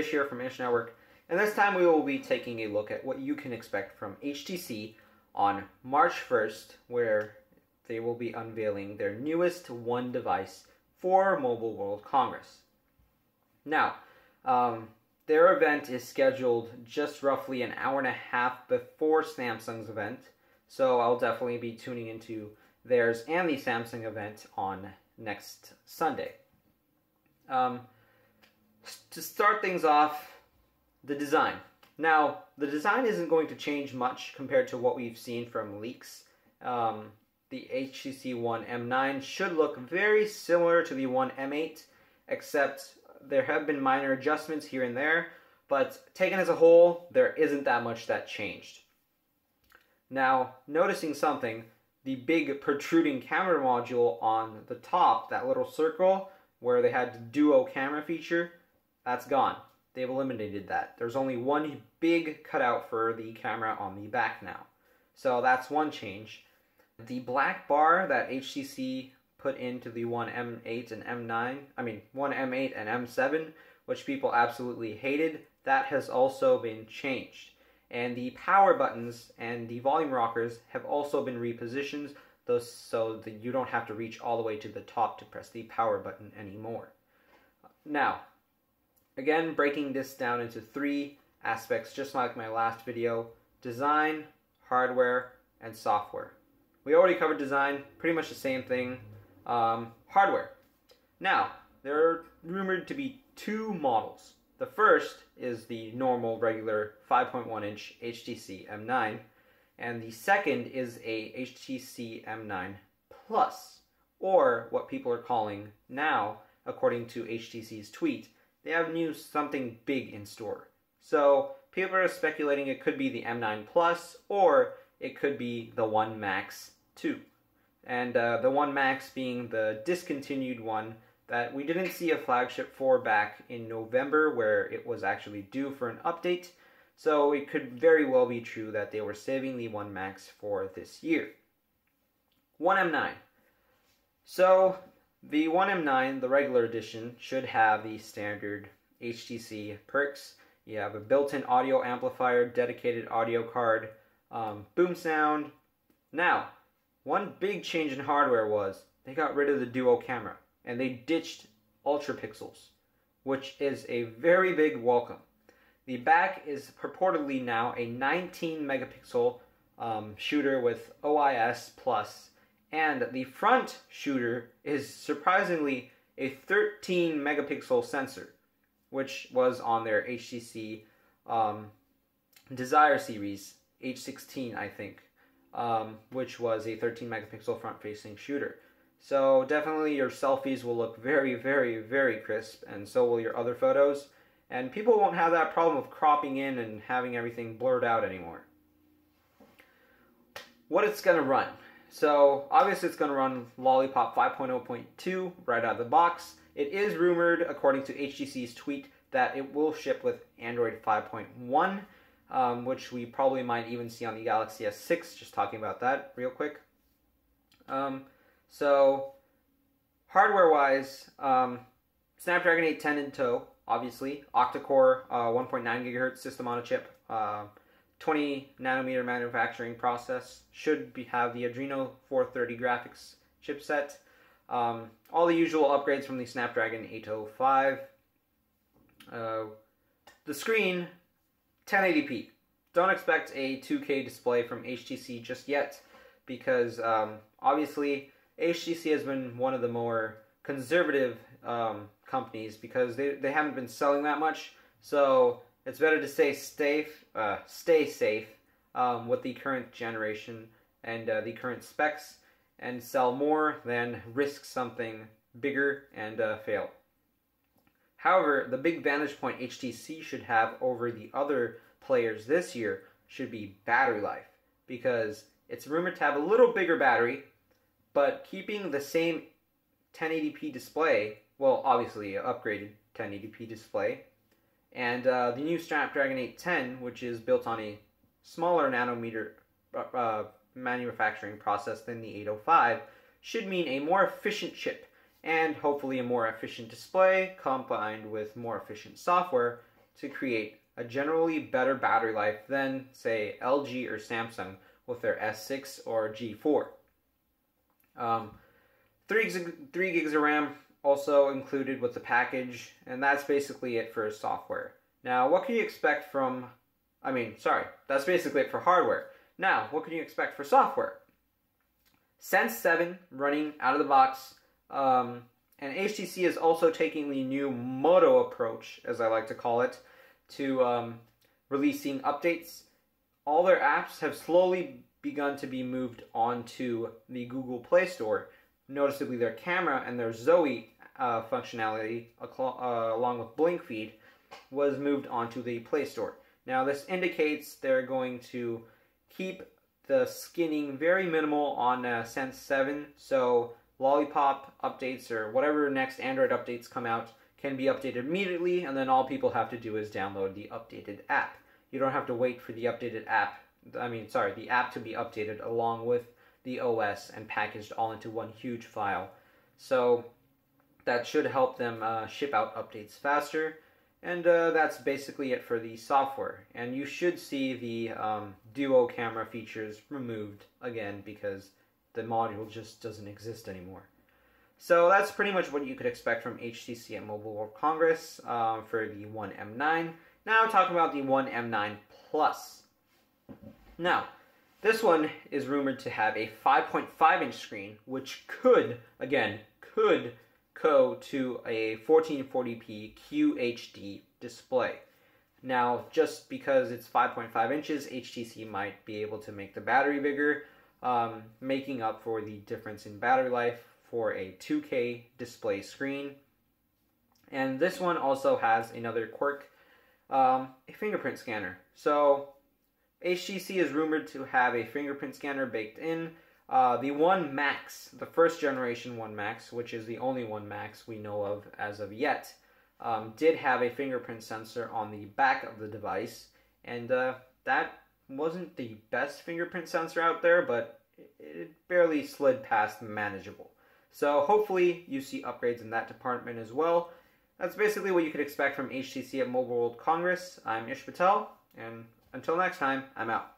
Fish here from Ish Network, and this time we will be taking a look at what you can expect from HTC on March 1st, where they will be unveiling their newest One device for Mobile World Congress. Now, their event is scheduled just roughly an hour and a half before Samsung's event, so I'll definitely be tuning into theirs and the Samsung event on next Sunday. To start things off, the design. Now, the design isn't going to change much compared to what we've seen from leaks. The HTC One M9 should look very similar to the One M8, except there have been minor adjustments here and there, but taken as a whole, there isn't that much that changed. Now, noticing something, the big protruding camera module on the top, that little circle where they had the duo camera feature, that's gone. They've eliminated that. There's only one big cutout for the camera on the back now. So that's one change. The black bar that HTC put into the One M8 and One M8 and M7, which people absolutely hated, that has also been changed. And the power buttons and the volume rockers have also been repositioned, so that you don't have to reach all the way to the top to press the power button anymore. Now, again, breaking this down into three aspects, just like my last video: design, hardware, and software. We already covered design, pretty much the same thing. Hardware. Now, there are rumored to be two models. The first is the normal, regular 5.1-inch HTC M9, and the second is a HTC M9 Plus, or what people are calling now, according to HTC's tweet, they have something big in store. So people are speculating it could be the M9 Plus, or it could be the One Max 2. And the One Max being the discontinued one that we didn't see a flagship for back in November, where it was actually due for an update. So it could very well be true that they were saving the One Max for this year. One M9. So the One M9, the regular edition, should have the standard HTC perks. You have a built-in audio amplifier, dedicated audio card, boom sound. Now, one big change in hardware was they got rid of the duo camera and they ditched ultra pixels, which is a very big welcome. The back is purportedly now a 19 megapixel shooter with OIS plus, and the front shooter is surprisingly a 13 megapixel sensor, which was on their HTC Desire series, H16 I think, which was a 13 megapixel front facing shooter. So definitely your selfies will look very, very, very crisp, and so will your other photos. And people won't have that problem of cropping in and having everything blurred out anymore. What it's going to run. So obviously it's going to run Lollipop 5.0.2 right out of the box. It is rumored, according to HTC's tweet, that it will ship with Android 5.1, which we probably might even see on the Galaxy S6, just talking about that real quick. So hardware-wise, Snapdragon 810 in tow. Obviously, octa-core 1.9 gigahertz system on a chip, 20 nanometer manufacturing process, should have the Adreno 430 graphics chipset, all the usual upgrades from the Snapdragon 805. The screen, 1080p. Don't expect a 2K display from HTC just yet, because obviously HTC has been one of the more conservative companies, because they haven't been selling that much, so it's better to stay safe with the current generation and the current specs, and sell more than risk something bigger and fail. However, the big vantage point HTC should have over the other players this year should be battery life, because it's rumored to have a little bigger battery, but keeping the same 1080p display, well, obviously an upgraded 1080p display, and the new Snapdragon 810, which is built on a smaller nanometer manufacturing process than the 805, should mean a more efficient chip and hopefully a more efficient display combined with more efficient software to create a generally better battery life than, say, LG or Samsung with their S6 or G4. 3 gigs of RAM also included with the package, and that's basically it for software. Now, what can you expect from, that's basically it for hardware. Now, what can you expect for software? Sense 7 running out of the box, and HTC is also taking the new Moto approach, as I like to call it, to releasing updates. All their apps have slowly begun to be moved onto the Google Play Store. Noticeably, their camera and their Zoe functionality, along with Blink Feed, was moved onto the Play Store. Now, this indicates they're going to keep the skinning very minimal on Sense 7, so Lollipop updates or whatever next Android updates come out can be updated immediately, and then all people have to do is download the updated app. You don't have to wait for the updated app, the app to be updated along with the OS and packaged all into one huge file. So that should help them ship out updates faster. And that's basically it for the software. And you should see the duo camera features removed again because the module just doesn't exist anymore. So that's pretty much what you could expect from HTC at Mobile World Congress for the One M9. Now talking about the One M9 Plus. Now, this one is rumored to have a 5.5-inch screen, which could go to a 1440p QHD display. Now, just because it's 5.5 inches, HTC might be able to make the battery bigger, making up for the difference in battery life for a 2K display screen. And this one also has another quirk, a fingerprint scanner. So HTC is rumored to have a fingerprint scanner baked in. The One Max, the first generation One Max, which is the only One Max we know of as of yet, did have a fingerprint sensor on the back of the device, and that wasn't the best fingerprint sensor out there, but it barely slid past manageable. So hopefully you see upgrades in that department as well. That's basically what you could expect from HTC at Mobile World Congress. I'm Ish Patel, and until next time, I'm out.